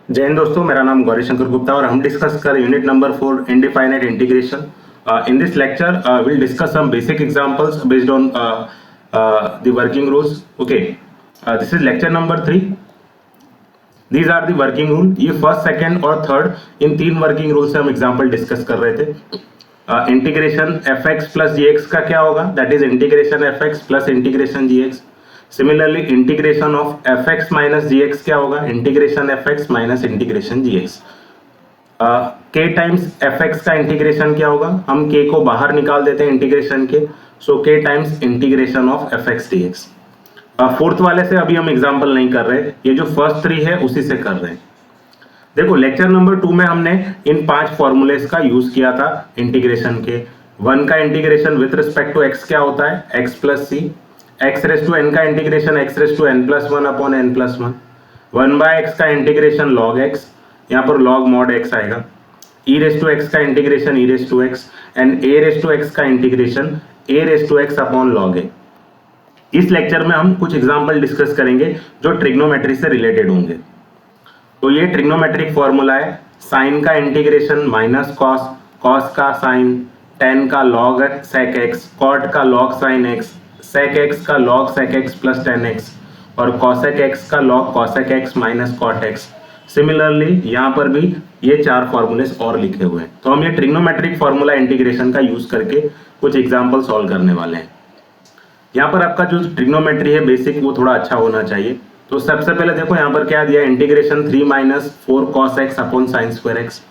जय हिंद दोस्तों, मेरा नाम गौरी शंकर गुप्ता और हम डिस्कस कर unit number 4 indefinite integration. In this lecture, we'll discuss some basic examples based on the working rules. Okay, this is lecture number 3. These are the working rule. ये first, second और third in तीन working rule से हम example discuss कर रहे थे. Integration f x plus g x का क्या होगा? That is integration f x plus integration g x. Similarly integration of f x minus g x क्या होगा? Integration f x minus integration g x. K times f x का integration क्या होगा? हम के को बाहर निकाल देते हैं इंटीग्रेशन के, सो के times integration of f x d x. Fourth वाले से अभी हम एग्जाम्पल नहीं कर रहे, ये जो फर्स्ट थ्री है उसी से कर रहे हैं. देखो लेक्चर नंबर 2 में हमने इन 5 फॉर्मूलेस का यूज किया था इंटीग्रेशन के. 1 का integration with respect to x क्या होता है? X plus c. X raise to n का integration x raise to n plus one upon n plus one. 1 by x का इंटीग्रेशन लॉग एक्स, यहाँ पर लॉग मॉड एक्स आएगा. E raise to x का integration e raise to x and a raise to x का integration a raise to x upon log a. इस lecture में हम कुछ एग्जाम्पल डिस्कस करेंगे जो ट्रिग्नोमेट्री से रिलेटेड होंगे. तो ये ट्रिग्नोमेट्रिक फॉर्मूला है. साइन का इंटीग्रेशन माइनस कॉस, कॉस का साइन, टेन का लॉग सेक एक्स, कॉट का log sine x, sec x का log sec x plus tan x और कॉसेक एक्स का log cosec x minus cot x. Similarly यहाँ पर भी ये 4 फॉर्मूलेस और लिखे हुए हैं. तो हम ये ट्रिग्नोमेट्रिक फॉर्मूला इंटीग्रेशन का यूज करके कुछ एग्जाम्पल सॉल्व करने वाले हैं. यहाँ पर आपका जो ट्रिग्नोमेट्री है बेसिक वो थोड़ा अच्छा होना चाहिए. तो सबसे पहले देखो यहाँ पर क्या दिया, integration 3 minus 4 cos x upon sign square x.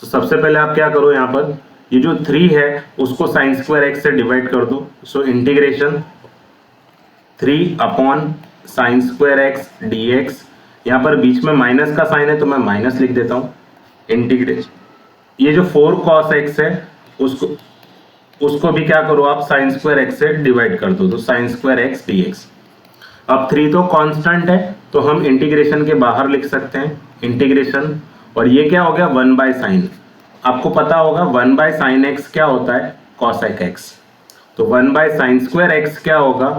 तो सबसे पहले आप क्या करो, यहाँ पर ये जो 3 है उसको साइन स्क्वायर एक्स से डिवाइड कर दो. So integration 3 upon sine square x d x. यहाँ पर बीच में माइनस का साइन है तो मैं माइनस लिख देता हूँ. इंटीग्रेशन ये जो 4 कॉस एक्स है उसको भी क्या करो आप साइन स्क्वायर एक्स से डिवाइड कर दो. तो sign square x d x. अब 3 तो कांस्टेंट है तो हम इंटीग्रेशन के बाहर लिख सकते हैं इंटीग्रेशन. और ये क्या हो गया 1 बाय साइन. आपको पता होगा 1 बाय साइन एक्स क्या होता है? Cosec x. तो 1 बाय साइन स्क्वायर एक्स क्या होगा?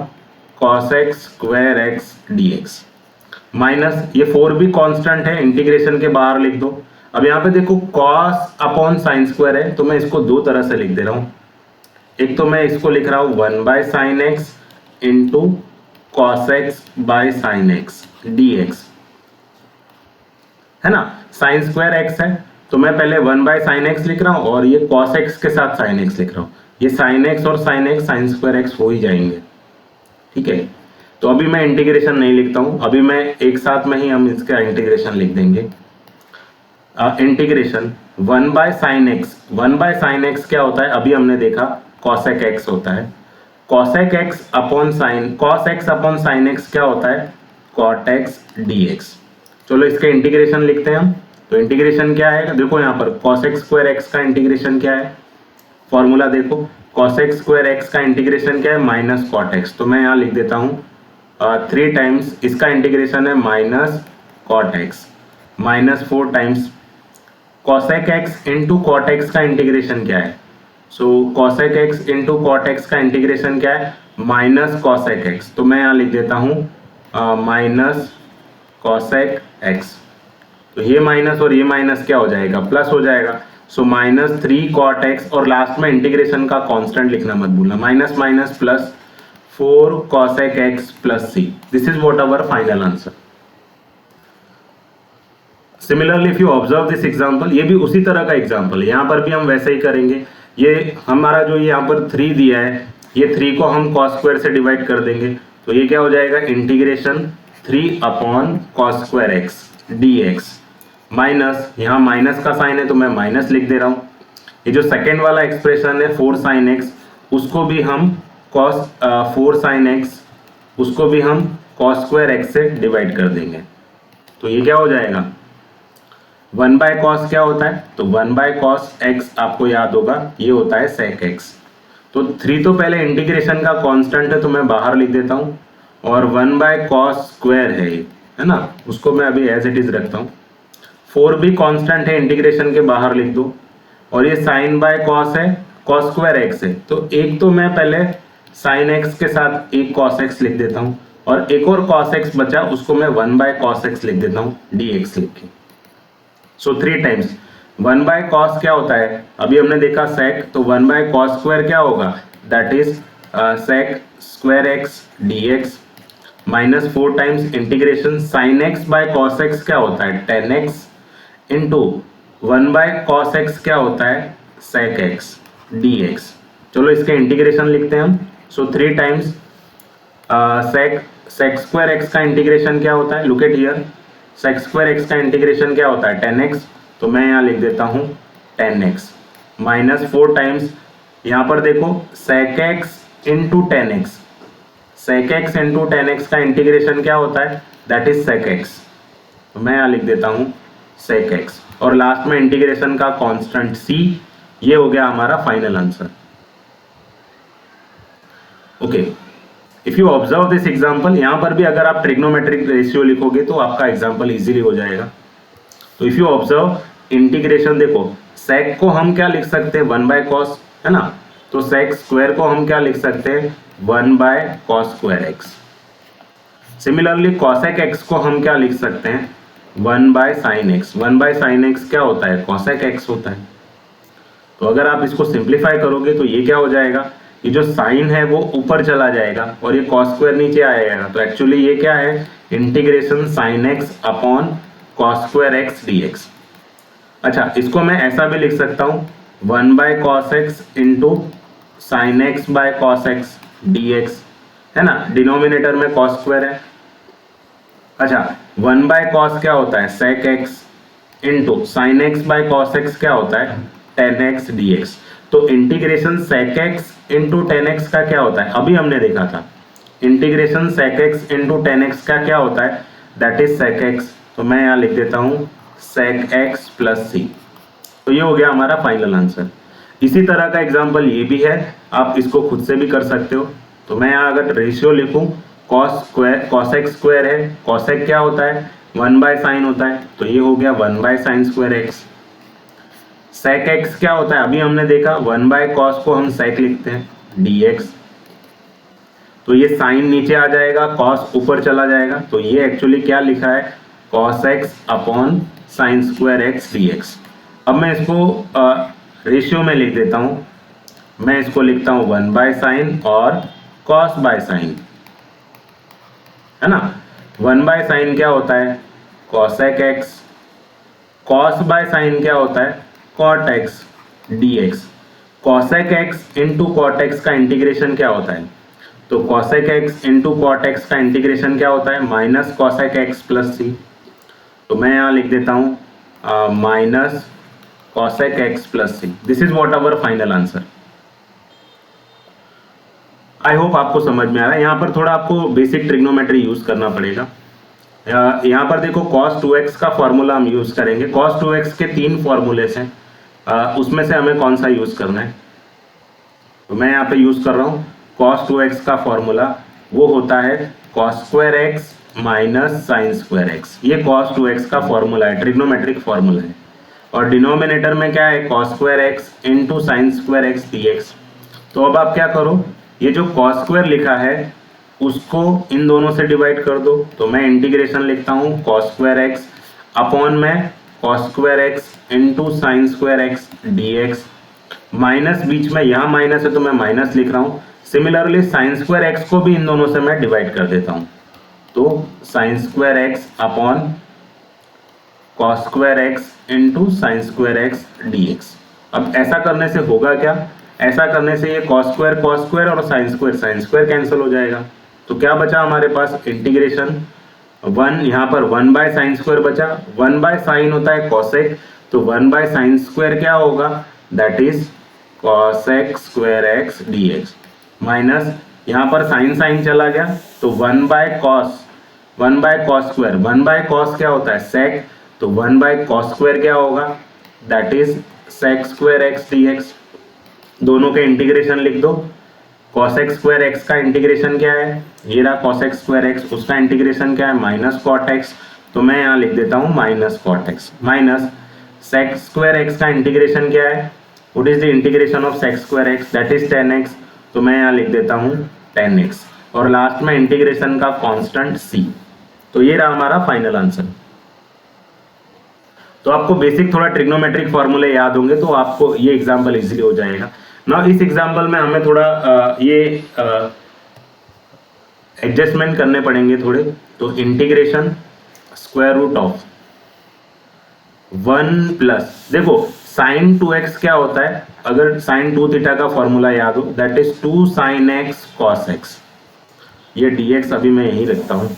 Cosec square x d x. Minus ये 4 भी कांस्टेंट है, इंटीग्रेशन के बाहर लिख दो. अब यहाँ पे देखो कॉस अपॉन साइन स्क्वायर है तो मैं इसको दो तरह से लिख दे रहा हूँ. एक तो मैं इसको लिख रहा हूँ 1 by sine x into cos x by sine x d x, है ना. साइन स्क्वायर एक्स है तो मैं पहले 1 बाय साइन एक्स लिख रहा हूँ और ये कॉस एक्स के साथ साइन एक्स लिख रहा हूँ. ये साइन एक्स और sine x sign square x हो ही जाएंगे, ठीक है. तो अभी मैं इंटीग्रेशन नहीं लिखता हूँ, अभी मैं एक साथ में ही हम इसका इंटीग्रेशन लिख देंगे. Integration 1 by sine x. 1 by sign x क्या होता है? अभी हमने देखा कॉसेक एक्स होता है. Cosec x upon sine, cos x upon sine x क्या होता है? Cot x d x. चलो इसका इंटीग्रेशन लिखते हैं हम. तो इंटीग्रेशन क्या है? देखो यहाँ पर कॉसेक स्क्वायर एक्स का इंटीग्रेशन क्या है? फॉर्मूला देखो, कॉसेक स्क्वायर एक्स का इंटीग्रेशन क्या है? Minus cot x. तो मैं यहाँ लिख देता हूँ 3 टाइम्स इसका इंटीग्रेशन है minus cot x minus 4 times cosec x into cot x का इंटीग्रेशन क्या है? So cosec x into cot x का इंटीग्रेशन क्या है? Minus cosec x. तो मैं यहाँ लिख देता हूँ माइनस कॉसेक एक्स. तो ये माइनस और ये माइनस क्या हो जाएगा? प्लस हो जाएगा. सो माइनस 3 कॉट एक्स और लास्ट में इंटीग्रेशन का कांस्टेंट लिखना मत भूलना. Minus minus plus 4 cosec x plus c. This is what our final answer. Similarly, if you observe this example, ये भी उसी तरह का एग्जाम्पल है. यहाँ पर भी हम वैसे ही करेंगे. ये हमारा जो यहाँ पर 3 दिया है, ये 3 को हम cos स्क्वायर से डिवाइड कर देंगे. तो ये क्या हो जाएगा? Integration 3 upon cos square x d x. Minus यहाँ माइनस का साइन है तो मैं माइनस लिख दे रहा हूँ. ये जो सेकेंड वाला एक्सप्रेशन है 4 साइन एक्स, उसको भी हम cos 4 साइन एक्स, उसको भी हम cos स्क्वायर एक्स से डिवाइड कर देंगे. तो ये क्या हो जाएगा? 1 बाय कॉस क्या होता है? तो 1 बाय कॉस एक्स आपको याद होगा ये होता है सेक एक्स. तो 3 तो पहले इंटीग्रेशन का कांस्टेंट है तो मैं बाहर लिख देता हूँ और 1 बाय कॉस स्क्वायर है ना, उसको मैं अभी एज इट इज रखता हूँ. 4 भी कांस्टेंट है, इंटीग्रेशन के बाहर लिख दो. और ये साइन बाय कॉस है, कॉस स्क्वायर एक्स है. तो एक तो मैं पहले साइन एक्स के साथ एक कॉस एक्स लिख देता हूँ और एक और कॉस एक्स बचा उसको मैं 1 बाय कॉस एक्स लिख देता हूँ डी एक्स लिख के. सो 3 टाइम्स 1 बाय कॉस क्या होता है, अभी हमने देखा सेक, तो 1 बाय कॉस स्क्वायर क्या होगा, that is sec square x d x minus 4 times integration sine x by cos x क्या होता है 10x into 1 bye cos x क्या होता है सेक एक्स डी एक्स। चलो इसके इंटीग्रेशन लिखते हैं हम। So 3 times sec square x का इंटीग्रेशन क्या होता है, look at here, sec square x का इंटीग्रेशन क्या होता है 10x, तो मैं यहाँ लिख देता हूँ 10x माइनस 4 टाइम्स, यहाँ पर देखो sec x into 10x, sec x into 10x का इंटीग्रेशन क्या होता है, दैट इज सेक एक्स, तो मैं यहाँ लिख देता हूँ सेक एक्स, और लास्ट में इंटीग्रेशन का कांस्टेंट c, ये हो गया हमारा final answer. Okay, if you observe this example, यहाँ पर भी अगर आप ट्रिग्नोमेट्रिक रेशियो लिखोगे तो आपका एग्जांपल इजीली हो जाएगा। तो इफ यू ऑब्जर्व इंटीग्रेशन, देखो सेक को हम क्या लिख सकते हैं 1 बाय कॉस, है ना, तो सेक स्क्वायर को हम क्या लिख सकते हैं 1 by cos square x. Similarly cosec x को हम क्या लिख सकते हैं 1 by sine x. 1 by sign x क्या होता है, कॉसेक एक्स होता है। तो अगर आप इसको सिंप्लीफाई करोगे तो ये क्या हो जाएगा, ये जो साइन है वो ऊपर चला जाएगा और ये कॉस स्क्वायर नीचे आएगा, तो एक्चुअली ये क्या है integration sine x upon cos square x d x. अच्छा, इसको मैं ऐसा भी लिख सकता हूँ 1 bye cos x into sine x by cos x d x, है ना, डिनोमिनेटर में कॉस स्क्वायर है। अच्छा, 1 बाय कॉस क्या होता है sec x into sine x by cos x क्या होता है 10x dx। तो इंटीग्रेशन सेक एक्स इंटू 10x का क्या होता है, अभी हमने देखा था इंटीग्रेशन सेक एक्स इंटू 10x का क्या होता है, दैट इज सेक एक्स, तो मैं यहाँ लिख देता हूँ सेक एक्स प्लस सी। तो ये हो गया हमारा फाइनल आंसर। इसी तरह का एग्जाम्पल ये भी है, आप इसको खुद से भी कर सकते हो। तो मैं यहाँ अगर रेशियो लिखूँ कॉस स्क्वायर, कॉसेक स्क्वायर है, कॉसेक क्या होता है 1 बाय साइन होता है, तो ये हो गया 1 by sine square x. Sec x क्या होता है, अभी हमने देखा 1 बाय कॉस को हम सेक लिखते हैं dx, तो ये साइन नीचे आ जाएगा, कॉस ऊपर चला जाएगा, तो ये एक्चुअली क्या लिखा है cos x upon sign square x dx। अब मैं इसको रेशियो में लिख देता हूँ, मैं इसको लिखता हूँ 1 बाय साइन और कॉस बाय साइन, है ना। 1 बाय साइन क्या होता है cosec x, cos by sine क्या होता है cot x dx। Cosec x into cot x का इंटीग्रेशन क्या होता है, तो cosec x into cot x का इंटीग्रेशन क्या होता है minus cosec x plus C. तो मैं यहाँ लिख देता हूँ minus cosec x plus C. This is what our final answer. I hope आपको समझ में आ रहा है। यहाँ पर थोड़ा आपको बेसिक ट्रिग्नोमेट्री यूज करना पड़ेगा। यहाँ पर देखो cos 2x का फॉर्मूला हम यूज करेंगे। cos 2x के 3 फॉर्मूलेस हैं, उसमें से हमें कौन सा यूज करना है, तो मैं यहाँ पे यूज कर रहा हूँ cos 2x का फॉर्मूला, वो होता है cos square x minus sign square x. ये cos 2x का फॉर्मूला है, ट्रिग्नोमेट्रिक फॉर्मूला है, और डिनोमिनेटर में क्या है cos square x into sine square x dx। तो अब आप क्या करो, ये जो cos स्क्वायर लिखा है उसको इन दोनों से डिवाइड कर दो, तो मैं इंटीग्रेशन लिखता हूँ cos स्क्वायर एक्स अपॉन में cos square x into sine square x dx, minus बीच में यहाँ माइनस है तो मैं माइनस लिख रहा हूँ। सिमिलरली साइन स्क्वायर एक्स को भी इन दोनों से मैं डिवाइड कर देता हूँ, तो sign square x upon cos square x into sine square x dx। अब ऐसा करने से होगा क्या, ऐसा करने से ये cos स्क्वायर और साइन स्क्वायर कैंसिल हो जाएगा, तो क्या बचा हमारे पास इंटीग्रेशन 1, यहाँ पर 1 बाय साइन स्क्वायर बचा। 1 बाय साइन होता है कॉसेक, तो 1 बाय साइन स्क्वायर क्या होगा, that is cosec square x dx, minus यहाँ पर साइन चला गया, तो 1 by cos square, 1 by cos क्या होता है सेक, तो 1 बाय कॉस स्क्वायर क्या होगा, that is sec square x dx। दोनों के इंटीग्रेशन लिख दो, कॉसेक स्क्वायर एक्स का इंटीग्रेशन क्या है, ये रहा कॉसेक स्क्वायर एक्स, उसका इंटीग्रेशन क्या है माइनस कॉट एक्स, तो मैं यहाँ लिख देता हूँ minus cot x, minus sec square x का इंटीग्रेशन क्या है, what is the integration of sec square x, that is 10x, तो मैं यहाँ लिख देता हूँ 10x, और लास्ट में इंटीग्रेशन का कांस्टेंट c। तो ये रहा हमारा फाइनल आंसर। तो आपको बेसिक थोड़ा ट्रिग्नोमेट्रिक फॉर्मूले याद होंगे तो आपको ये एग्जाम्पल इजीली हो जाएगा। ना इस एग्जाम्पल में हमें थोड़ा ये एडजस्टमेंट करने पड़ेंगे थोड़े। तो integration square root of 1 plus, देखो साइन 2x क्या होता है, अगर साइन 2 थीटा का फॉर्मूला याद हो, that is 2 sine x cos x। ये dx अभी मैं यही रखता हूं।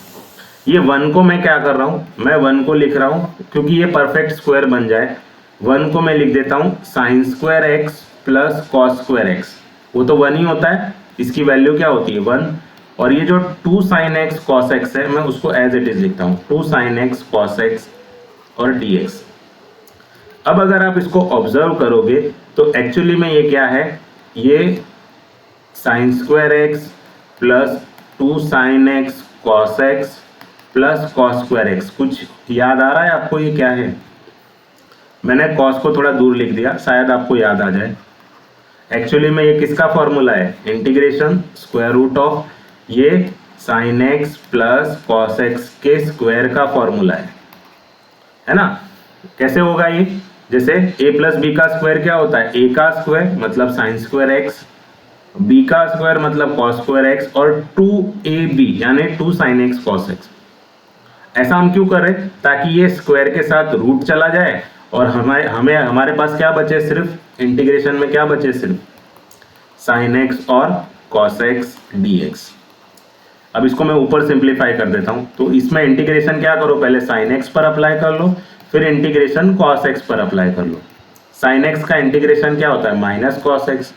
ये 1 को मैं क्या कर रहा हूं, मैं 1 को लिख रहा हूं क्योंकि ये परफेक्ट स्क्वायर बन जाए। 1 को मैं लिख देता हूं sign square x plus cos square x, वो तो 1 ही होता है, इसकी वैल्यू क्या होती है 1। और ये जो 2 साइन x cos x है, मैं उसको एज इट इज लिखता हूं 2 साइन x cos x और dx। अब अगर आप इसको ऑब्जर्व करोगे तो एक्चुअली में ये क्या है, ये sine square x plus 2 sine x cos x plus cos square x, कुछ याद आ रहा है आपको ये क्या है? मैंने cos को थोड़ा दूर लिख दिया, शायद आपको याद आ जाए। एक्चुअली में ये किसका फॉर्मूला है, इंटीग्रेशन स्क्वायर रूट ऑफ ये sine x plus cos x के स्क्वायर का फॉर्मूला है ना। कैसे होगा ये, जैसे a प्लस बी का स्क्वायर क्या होता है, a का स्क्वायर मतलब साइन स्क्वायर x, b का स्क्वायर मतलब कॉस स्क्वायर x और 2ab यानी 2 साइन x cos x। ऐसा हम क्यों कर रहे हैं, ताकि ये स्क्वायर के साथ रूट चला जाए और हमारे पास क्या बचे, सिर्फ इंटीग्रेशन में क्या बचे, सिर्फ साइन x और cos x dx। अब इसको मैं ऊपर सिंप्लीफाई कर देता हूं। तो इसमें इंटीग्रेशन क्या करो, पहले साइन x पर अप्लाई कर लो, फिर इंटीग्रेशन cos x पर अप्लाई कर लो। साइन x का इंटीग्रेशन क्या होता है minus cos x,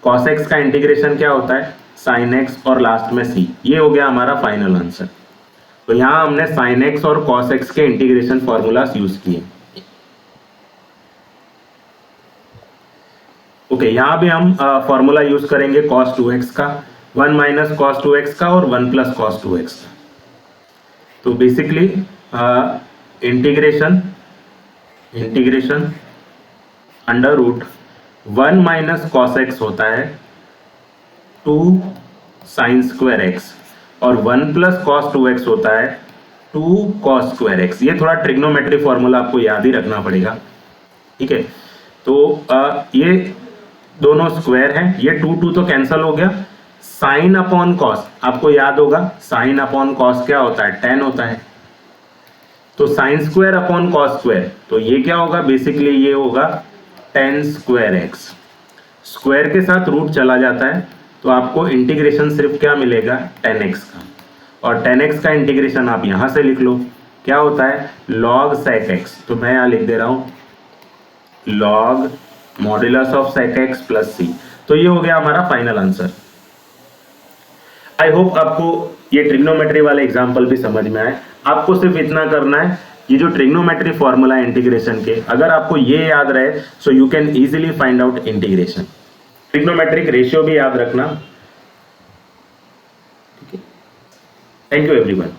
cos x का इंटीग्रेशन क्या होता है साइन x और लास्ट में c। ये हो गया हमारा फाइनल आंसर। तो यहां हमने साइन x और cos x के इंटीग्रेशन फॉर्मूलास यूज किए। ओके, यहां भी हम फॉर्मूला यूज करेंगे cos 2x का, 1 माइनस cos 2x का और 1 प्लस cos 2x का। तो basically integration under root 1 minus cos x होता है 2 साइन स्क्वायर x और 1 प्लस cos 2x होता है 2 cos स्क्वायर x। ये थोड़ा ट्रिग्नोमेट्री फॉर्मूला आपको याद ही रखना पड़ेगा, ठीक है। तो ये दोनों स्क्वायर हैं, ये 2 तो कैंसल हो गया। साइन अपॉन कॉस आपको याद होगा, साइन अपॉन कॉस क्या होता है, tan होता है। तो sine square upon cos square, तो ये क्या होगा, बेसिकली ये होगा tan स्क्वायर x। स्क्वायर के साथ रूट चला जाता है तो आपको इंटीग्रेशन सिर्फ क्या मिलेगा tan x का, और tan x का इंटीग्रेशन आप यहां से लिख लो, क्या होता है log sec x। तो मैं यहां लिख दे रहा हूं log modulus of sec x plus c। तो ये हो गया हमारा फाइनल आंसर। आई होप आपको ये ट्रिग्नोमेट्री वाले एग्जांपल भी समझ में आए। आपको सिर्फ इतना करना है, ये जो ट्रिग्नोमेट्री फॉर्मूला है इंटीग्रेशन के, अगर आपको ये याद रहे so you can easily find out integration. Trigonometric ratio भी याद रखना, ठीक है। Thank you everyone.